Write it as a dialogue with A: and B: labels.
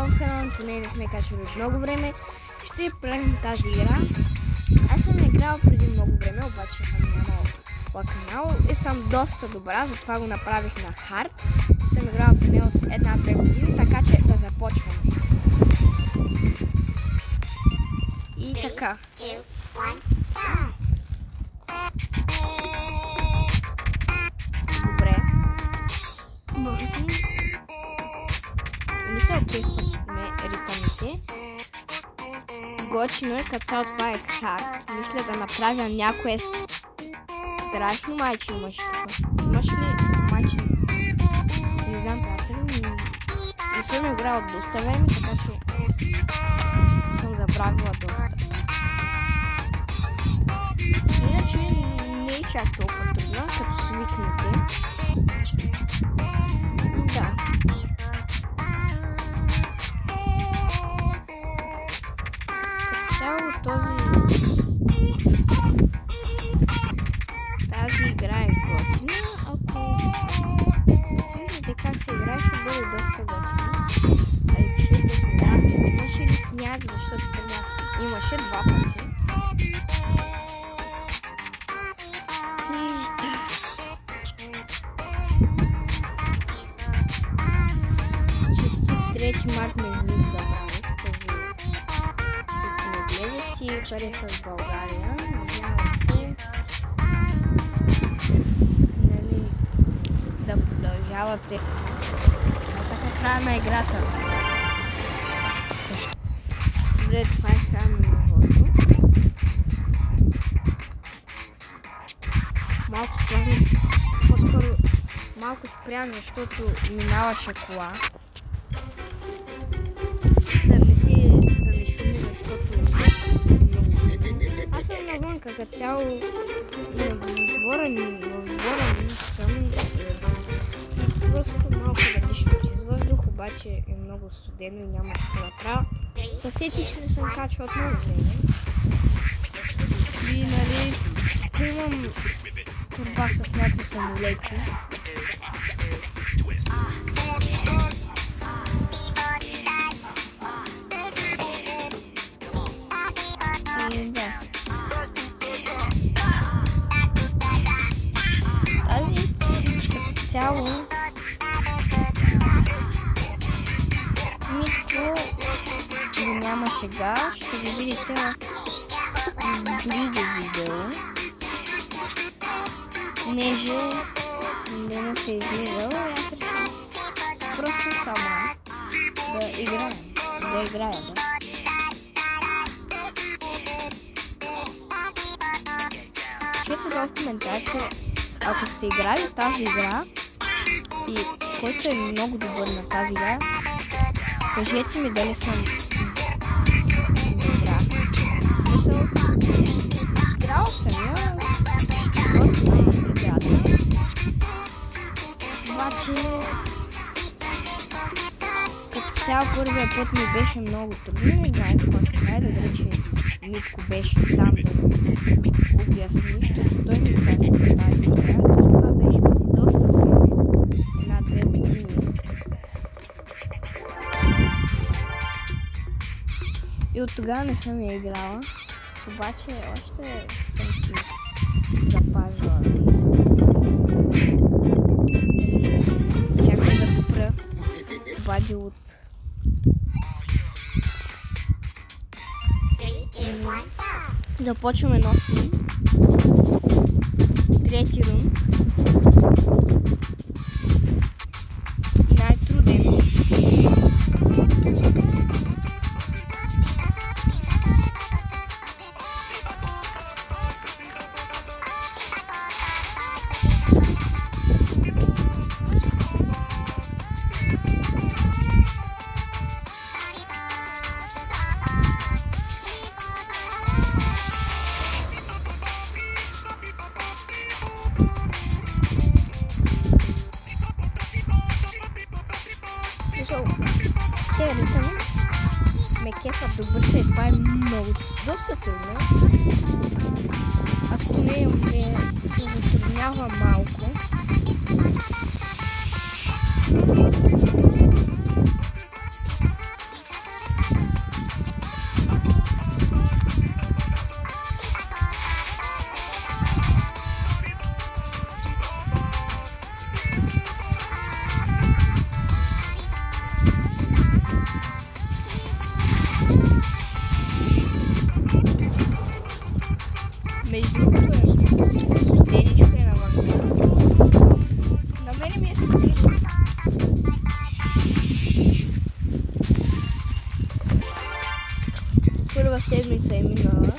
A: отново в канала, поне не сме качвали от много време. Ще правим тази игра. Аз съм играл преди много време, обаче съм нямал канал и съм доста добра, затова го направих на хард. Съм играл поне от 1-2 години, така че да започваме. И така. Добре. Не се опитваме ритъмите. Готино е, като цяло това е хард. Мисля да направя някое страшно майче имаш тук. Имаш ли майче? Не знам, приятели. Не съм играл доста време, така че съм забравила доста. Иначе не е чак толкова трудно, като свикнете. Да. Като цяло тази игра е готина. Ако свикнете как се играе, ще бъде доста готина. Ай, пишете при нас, имаше ли сняг, защото при нас имаше 2 пъти. Честит 3 март между забравих тази, които не гледат и харесват в България. Надявам се, нали, да продължавате. Така края на играта. Добре, това е края на нивото. Малко спрямо, по-скоро малко спрямо, защото минаваше кола. Да не шуми, защото е много шуми. Аз съм навънка, като цяло в двора не съм. Просто малко да дишам чрез въздух, обаче е много студено и няма какво да правя. Съсетих ли съм качва от много време. И нали, имам турба с някакви самолети. И да. Тази като цяло Митко го няма сега, ще го видите в друго видео. Понеже не му се излизал, аз реших просто сама да играя, да. Пишете долу в коментарите, ако сте играли тази игра и който е много добър на тази игра, кажете ми дали съм добра. Мисъл, играл съм я, готина е играта. Обаче, като цял първия път ми беше много трудно, не знаех какво се прави, да рече Митко беше там да го обясни, защото той ми каза за тази игра. Това беше преди доста време, 1-2 години. И от тогава не съм я играла, обаче още съм си запазила. Чакай да спра вади от... Започваме нов рунд. 3-ти рунд. Най-труден. Ме кефът добър се, това е много, доста трудно. Аз поне се затруднява малко. Между другото е студеничко е навън. На мене ми е студеничко. Първа седмица е минала.